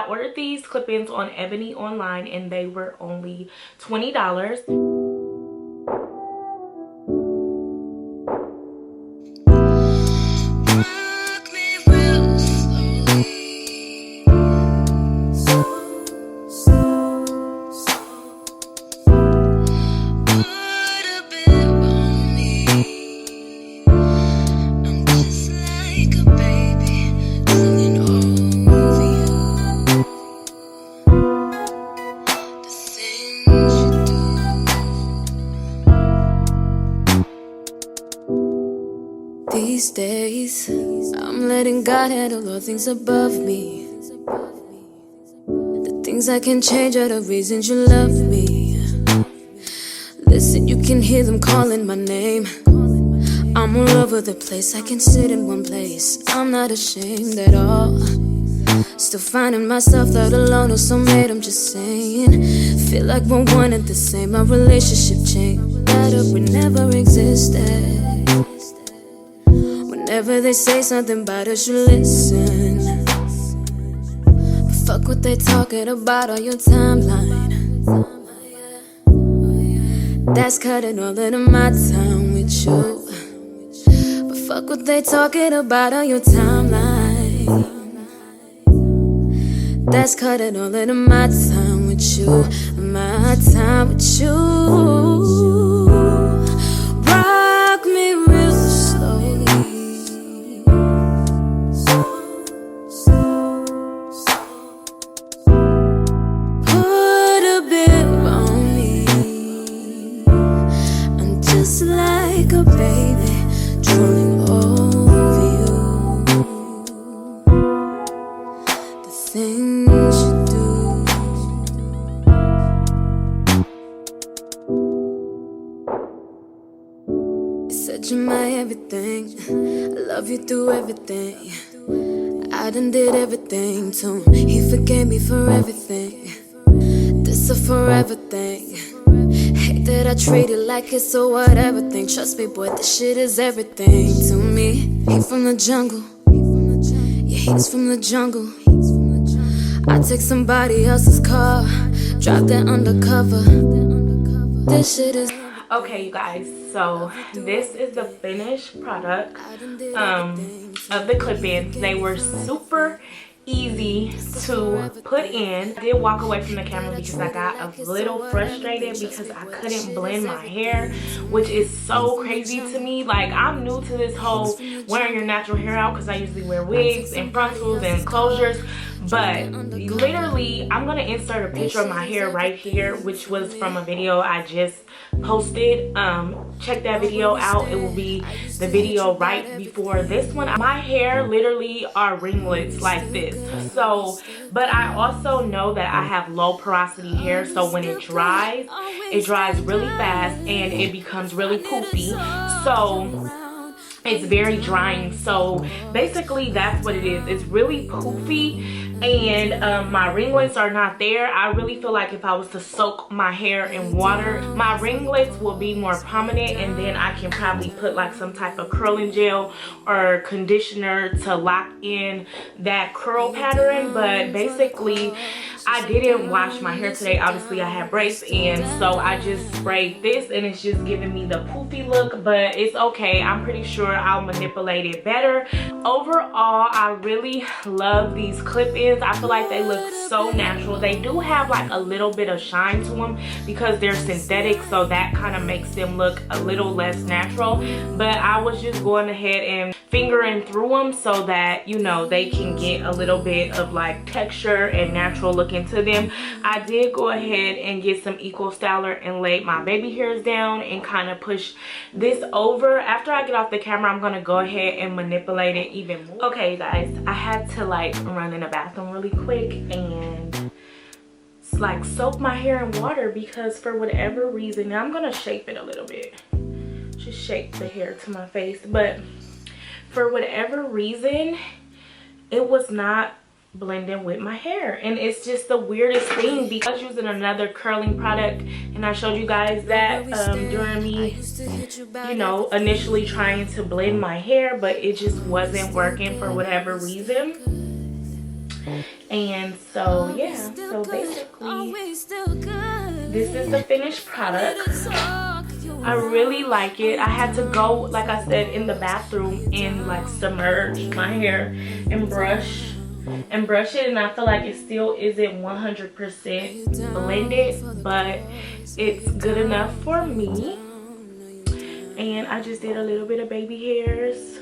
I ordered these clip-ins on ebonyonline and they were only $20. These days, I'm letting God handle all things above me. The things I can change are the reasons you love me. Listen, you can hear them calling my name. I'm all over the place, I can sit in one place. I'm not ashamed at all. Still finding myself out alone or soulmate, I'm just saying. Feel like we're one and the same, our relationship changed. Better we never existed. Whenever they say something about us, you listen. But fuck what they talking about on your timeline. That's cutting all into my time with you. But fuck what they talking about on your timeline. That's cutting all into my time with you. My time with you. Rock me real slowly. Just like a baby drooling over you. The things you do. You said you're my everything. I love you through everything. I done did everything to him. He forgave me for everything. This a forever thing. Hate that I treat it like it's a whatever thing. Trust me, boy, this shit is everything to me. He from the jungle. Yeah, he's from the jungle. I take somebody else's car, drive that undercover. This shit is... Okay, you guys, so this is the finished product of the clip-ins. They were super easy to put in. I did walk away from the camera because I got a little frustrated because I couldn't blend my hair, which is so crazy to me. Like, I'm new to this whole wearing your natural hair out because I usually wear wigs and frontals and closures. But literally, I'm gonna insert a picture of my hair right here, which was from a video I just posted. Check that video out. It will be the video right before this one. My hair literally are ringlets like this. So, but I also know that I have low porosity hair, so when it dries really fast and it becomes really poofy. So it's very drying. So basically that's what it is. It's really poofy and my ringlets are not there. I really feel like if I was to soak my hair in water, my ringlets will be more prominent, and then I can probably put like some type of curling gel or conditioner to lock in that curl pattern. But basically I didn't wash my hair today. Obviously I had braids in, so I just sprayed this and it's just giving me the poofy look, but it's okay. I'm pretty sure I'll manipulate it better. Overall, I really love these clip-ins. I feel like they look so natural. They do have like a little bit of shine to them because they're synthetic, so that kind of makes them look a little less natural. But I was just going ahead and fingering through them so that, you know, they can get a little bit of like texture and natural look into them. I did go ahead and get some Eco Styler and lay my baby hairs down and kind of push this over. After I get off the camera, I'm gonna go ahead and manipulate it even more. Okay, guys, I had to like run in the bathroom really quick and like soak my hair in water because for whatever reason, I'm gonna shape it a little bit, just shape the hair to my face, but for whatever reason it was not blending with my hair, and it's just the weirdest thing because I was using another curling product and I showed you guys that during me, you know, initially trying to blend my hair, but it just wasn't working for whatever reason. And so yeah, so basically this is the finished product. I really like it. I had to go, like I said, in the bathroom and like submerge my hair and brush it, and I feel like it still isn't 100% blended, but it's good enough for me. And I just did a little bit of baby hairs,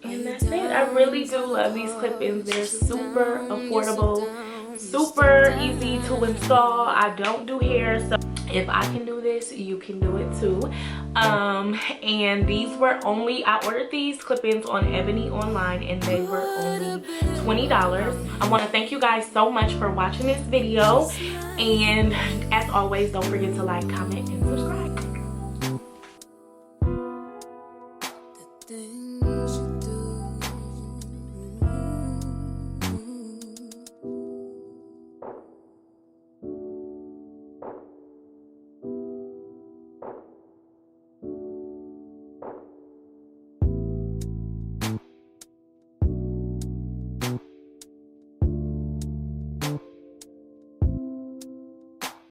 and that's it. I really do love these clip-ins. They're super affordable, super easy to install. I don't do hair, so if I can do this, you can do it too. And these were only, I ordered these clip-ins on Ebony Online, and they were only $20. I want to thank you guys so much for watching this video, and as always, don't forget to like, comment, and subscribe.